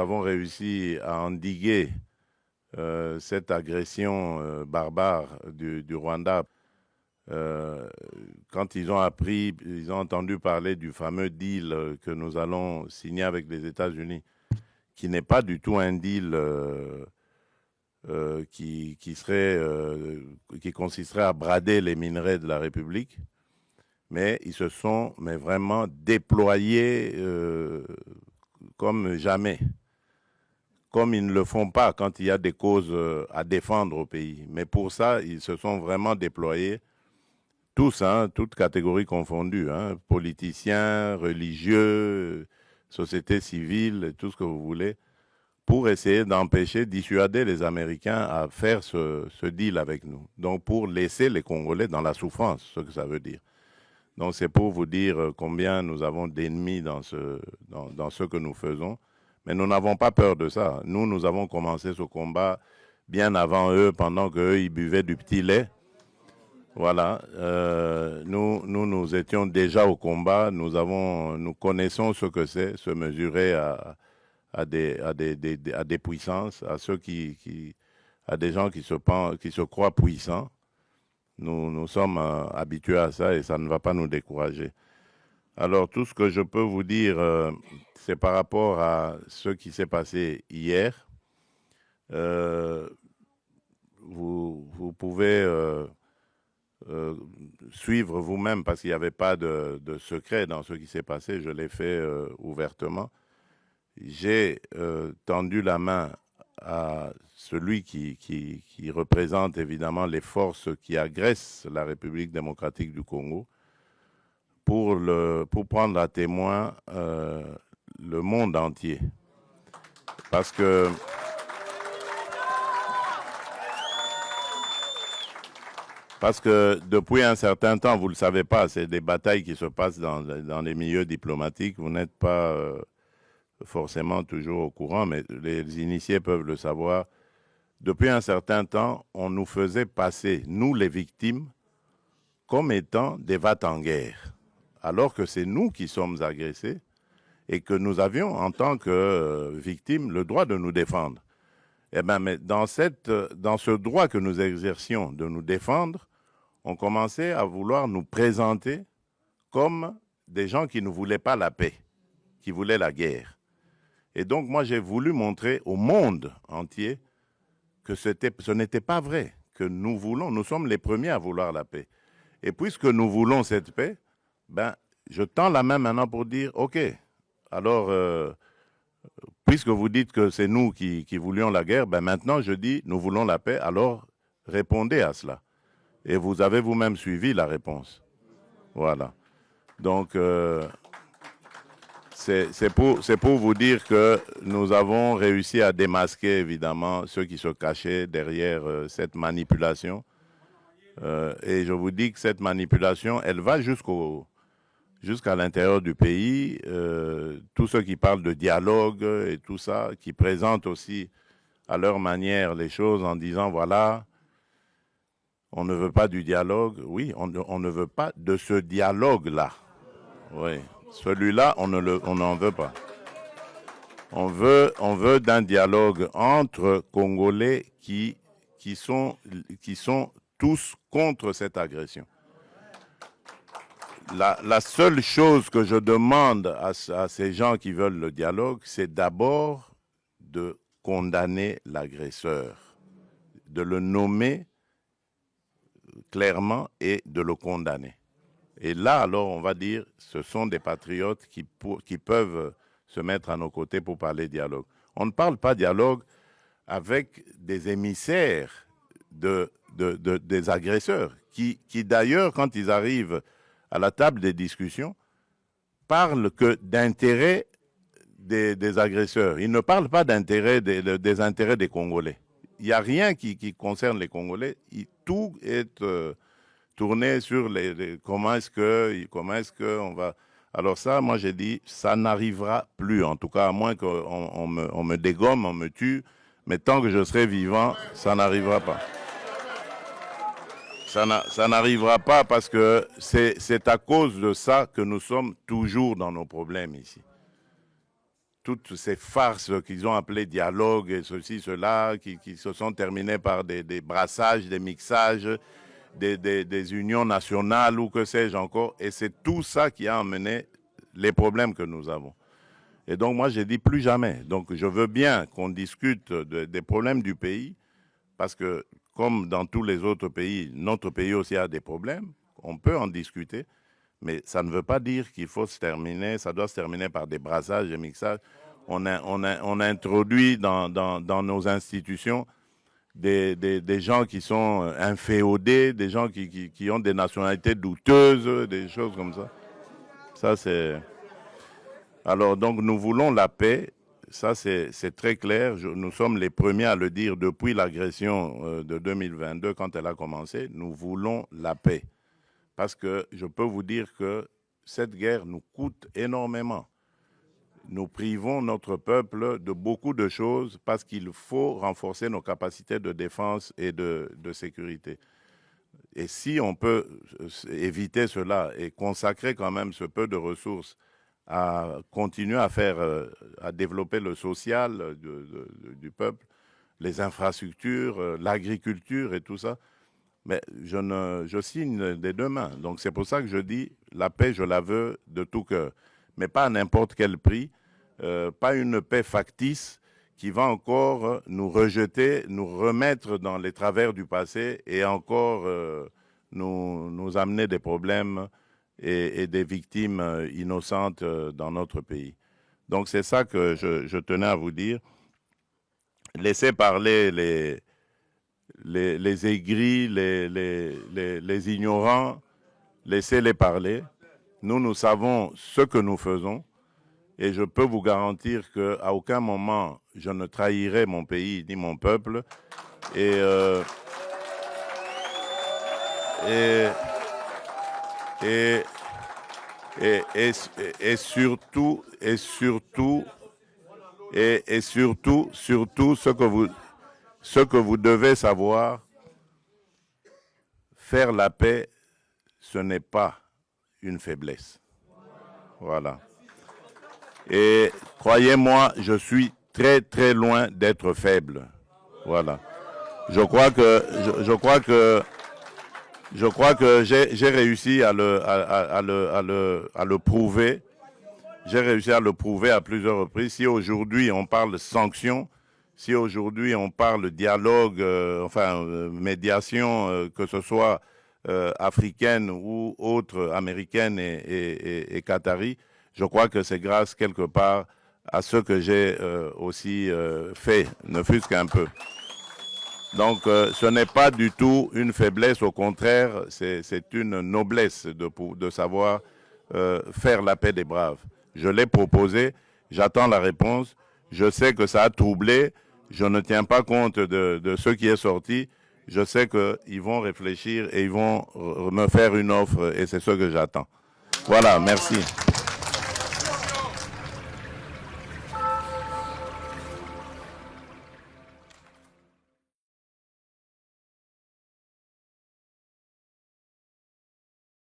avons réussi à endiguer cette agression barbare du Rwanda. Euh, Quand ils ont appris, ils ont entendu parler du fameux deal que nous allons signer avec les États-Unis, qui n'est pas du tout un deal qui consisterait à brader les minerais de la République, mais ils se sont vraiment déployés comme jamais, comme ils ne le font pas quand il y a des causes à défendre au pays. Mais pour ça, ils se sont vraiment déployés, tous, hein, toutes catégories confondues, hein, politiciens, religieux, société civile, tout ce que vous voulez, pour essayer d'empêcher, dissuader les Américains à faire ce deal avec nous. Donc pour laisser les Congolais dans la souffrance, ce que ça veut dire. Donc c'est pour vous dire combien nous avons d'ennemis dans ce que nous faisons. Mais nous n'avons pas peur de ça. Nous avons commencé ce combat bien avant eux, pendant qu'eux, ils buvaient du petit lait. Voilà. Nous étions déjà au combat. Nous connaissons ce que c'est, se mesurer à des puissances, à des gens qui se croient puissants. Nous sommes habitués à ça et ça ne va pas nous décourager. Alors, tout ce que je peux vous dire, c'est par rapport à ce qui s'est passé hier. Euh, vous pouvez euh, suivre vous-même parce qu'il n'y avait pas de secret dans ce qui s'est passé. Je l'ai fait ouvertement. J'ai tendu la main à celui qui représente évidemment les forces qui agressent la République démocratique du Congo pour prendre à témoin le monde entier. Parce que, parce que depuis un certain temps, vous ne le savez pas, c'est des batailles qui se passent dans les milieux diplomatiques. Vous n'êtes pas forcément toujours au courant, mais les initiés peuvent le savoir. Depuis un certain temps, on nous faisait passer, nous les victimes, comme étant des va-t-en-guerre, alors que c'est nous qui sommes agressés et que nous avions, en tant que victimes, le droit de nous défendre. Eh bien, mais dans ce droit que nous exercions de nous défendre, on commençait à vouloir nous présenter comme des gens qui ne voulaient pas la paix, qui voulaient la guerre. Et donc, moi, j'ai voulu montrer au monde entier que ce n'était pas vrai, que nous sommes les premiers à vouloir la paix. Et puisque nous voulons cette paix, ben, je tends la main maintenant pour dire, OK, alors, puisque vous dites que c'est nous qui voulions la guerre, ben maintenant je dis, nous voulons la paix, alors répondez à cela. Et vous avez vous-même suivi la réponse. Voilà. Donc, c'est pour vous dire que nous avons réussi à démasquer, évidemment, ceux qui se cachaient derrière cette manipulation. Et je vous dis que cette manipulation, elle va jusqu'à l'intérieur du pays. Tous ceux qui parlent de dialogue et tout ça, qui présentent aussi à leur manière les choses en disant, voilà, on ne veut pas du dialogue. Oui, on ne veut pas de ce dialogue-là. Oui, celui-là, on n'en veut pas. On veut d'un dialogue entre Congolais qui sont tous contre cette agression. La seule chose que je demande à ces gens qui veulent le dialogue, c'est d'abord de condamner l'agresseur, de le nommer clairement et de le condamner. Et là, alors, on va dire, ce sont des patriotes qui peuvent se mettre à nos côtés pour parler dialogue. On ne parle pas dialogue avec des émissaires des agresseurs, qui d'ailleurs, quand ils arrivent à la table des discussions, parlent que d'intérêts des agresseurs. Ils ne parlent pas des intérêts des Congolais. Il n'y a rien qui concerne les Congolais. Tout est tourné sur comment est-ce que on va. Alors ça, moi j'ai dit, ça n'arrivera plus, en tout cas, à moins qu'on me dégomme, on me tue, mais tant que je serai vivant, ça n'arrivera pas. Ça n'arrivera pas parce que c'est à cause de ça que nous sommes toujours dans nos problèmes ici. toutes ces farces qu'ils ont appelées dialogue et ceci, cela, qui se sont terminées par des brassages, des mixages, des unions nationales ou que sais-je encore. Et c'est tout ça qui a amené les problèmes que nous avons. Et donc moi j'ai dit plus jamais. Donc je veux bien qu'on discute des problèmes du pays, parce que comme dans tous les autres pays, notre pays aussi a des problèmes, on peut en discuter, mais ça ne veut pas dire qu'il faut se terminer, ça doit se terminer par des brassages, des mixages. On a introduit dans nos institutions des gens qui sont inféodés, des gens qui ont des nationalités douteuses, des choses comme ça. Ça, c'est... Alors, donc, nous voulons la paix. Ça, c'est très clair. Nous sommes les premiers à le dire depuis l'agression de 2022, quand elle a commencé. Nous voulons la paix. Parce que je peux vous dire que cette guerre nous coûte énormément. Nous privons notre peuple de beaucoup de choses parce qu'il faut renforcer nos capacités de défense et de sécurité. Et si on peut éviter cela et consacrer quand même ce peu de ressources à continuer à développer le social du peuple, les infrastructures, l'agriculture et tout ça, mais je signe des deux mains. Donc c'est pour ça que je dis, la paix, je la veux de tout cœur, mais pas à n'importe quel prix, pas une paix factice qui va encore nous rejeter, nous remettre dans les travers du passé et encore nous amener des problèmes et des victimes innocentes dans notre pays. Donc c'est ça que je tenais à vous dire. Laissez parler les aigris, les ignorants, laissez-les parler. Nous savons ce que nous faisons et je peux vous garantir qu'à aucun moment je ne trahirai mon pays ni mon peuple. Et surtout, ce que vous devez savoir, faire la paix, ce n'est pas une faiblesse. Voilà. Et croyez-moi, je suis très très loin d'être faible. Voilà. Je crois que j'ai réussi à le prouver. J'ai réussi à le prouver à plusieurs reprises. Si aujourd'hui on parle sanctions, si aujourd'hui on parle dialogue, médiation, que ce soit africaine ou autre, américaine et qatari, je crois que c'est grâce quelque part à ce que j'ai aussi fait, ne fût-ce qu'un peu. Donc ce n'est pas du tout une faiblesse, au contraire, c'est une noblesse de savoir faire la paix des braves. Je l'ai proposé, j'attends la réponse, je sais que ça a troublé, je ne tiens pas compte de ce qui est sorti, je sais qu'ils vont réfléchir et ils vont me faire une offre et c'est ce que j'attends. Voilà, merci.